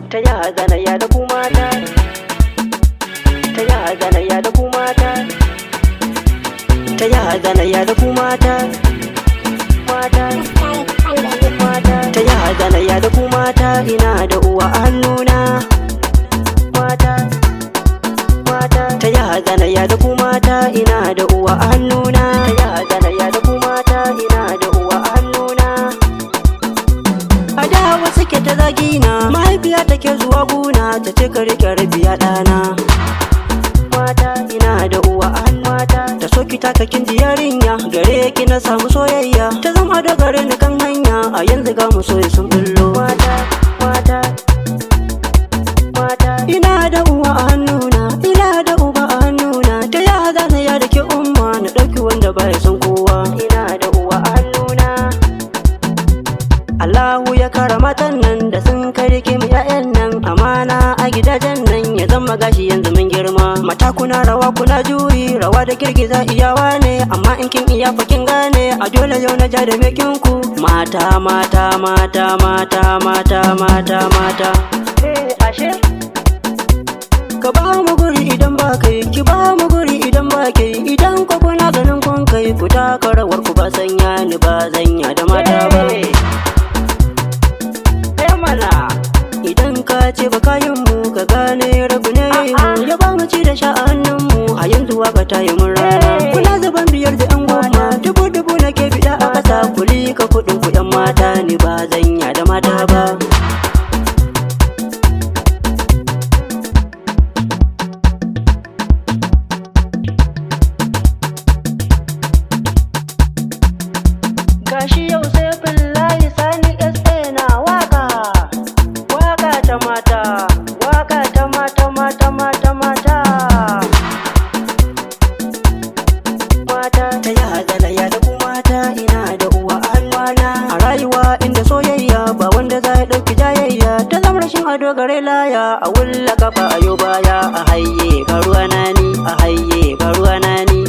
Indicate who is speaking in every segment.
Speaker 1: ta ya zanaya da ku mata, ta ya zanaya da ku mata, ta ya zanaya da ku mata, mata, mata, ta ya zanaya da ku mata, ina da uwa a hannuna, mata, mata, ta ya zanaya da ku mata, ina da uwa a hannuna, ta ya zanaya da ku mata, ina da uwa a hannuna. A da wasu ke ta zagina, mahaifiya take zuwa guna ta ce ka rike rabiya ɗana. Mata ina da uwa a mata, ta soki takakin yarinya, gare ki na samu soyayya, ta zama da gare ni kan hanya, a yanzu ga mu soyi sun bullo. Mata, mata, mata, ina da uwa a hannuna, ina da uba a hannuna, ta ya zana ya da ke umma na ɗauki wanda baya son kowa. Ina da uwa a hannuna. Allahu ya kara matan nan da sun karike mu ƴaƴan nan, amana a gidajen nan ya zama gashi yanzu mun girma. Mata kuna rawa kuna juyi, rawa da girgiza iyawa ne, amma in kin iya fakin gane, a dole yau na ja da mekin ku. Mata mata mata mata mata mata mata. Ashe ka ba mu guri idan ba kai, ki ba mu guri idan ba kai, idan ku kuna ganin kun kai, ku taka rawar ku ba sanya ni ba zanya da mata ba. Idan ka ce ba kayan mu ka gane rabu ne mu, ya ba mu ci da sha a hannun mu, a yanzu waka ta yi mun rana. Kula zaban biyar da ƴan goma, dubu dubu na ke bida a ƙasa, kuli ka kuɗin ku ƴan mata, ni ba zanya da mata ba. Gashi yau sai billahi Sani SA na waka, waka ta mata, waka ta mata mata mata mata. Mata ta ya zanaya da ku mata, ina da uwa a hannuna. A rayuwa inda soyayya ba wanda za ya ɗauki jayayya, ta zama rashin ado gare laya, a wulla kafa a yau baya, a hayye ga ruwa nani, a hayye ga ruwa nani,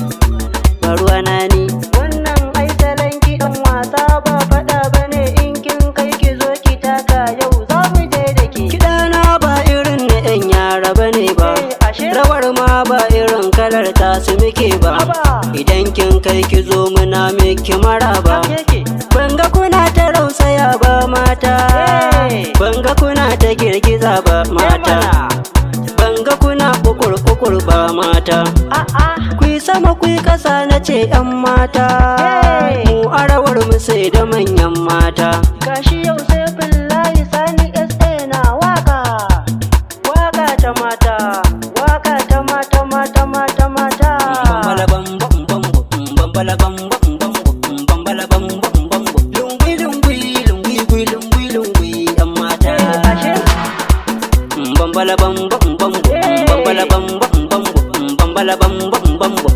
Speaker 1: ga ruwa nani. Wannan ai salon kiɗan wasa ba faɗa bane, in kin kai ki zo ki taka, yau za mu je da ke. Kiɗana ba irin na ƴan yara bane ba, rawar ma ba irin kalar tasu muke ba, idan kin kai ki zo muna miki maraba. Banga kuna ta rausaya ba mata, banga kuna ta girgiza ba mata, banga kuna kukur ba mata. Kui sama kui ƙasa na ce ƴan mata, mu arawar mu sai da manyan mata. Gashi yau sai billahi Sani SA na waka, waka ta mata, waka ta mata mata mata mata. Bambala bamba bambo, bambala bamba bambo, bambala bamba bambo. Lungwi lungwi lungwi lungwi lungwi lungwi ƴan mata. Bambala bamba bambo, bambala bamba bambo, bambala bamba bambo.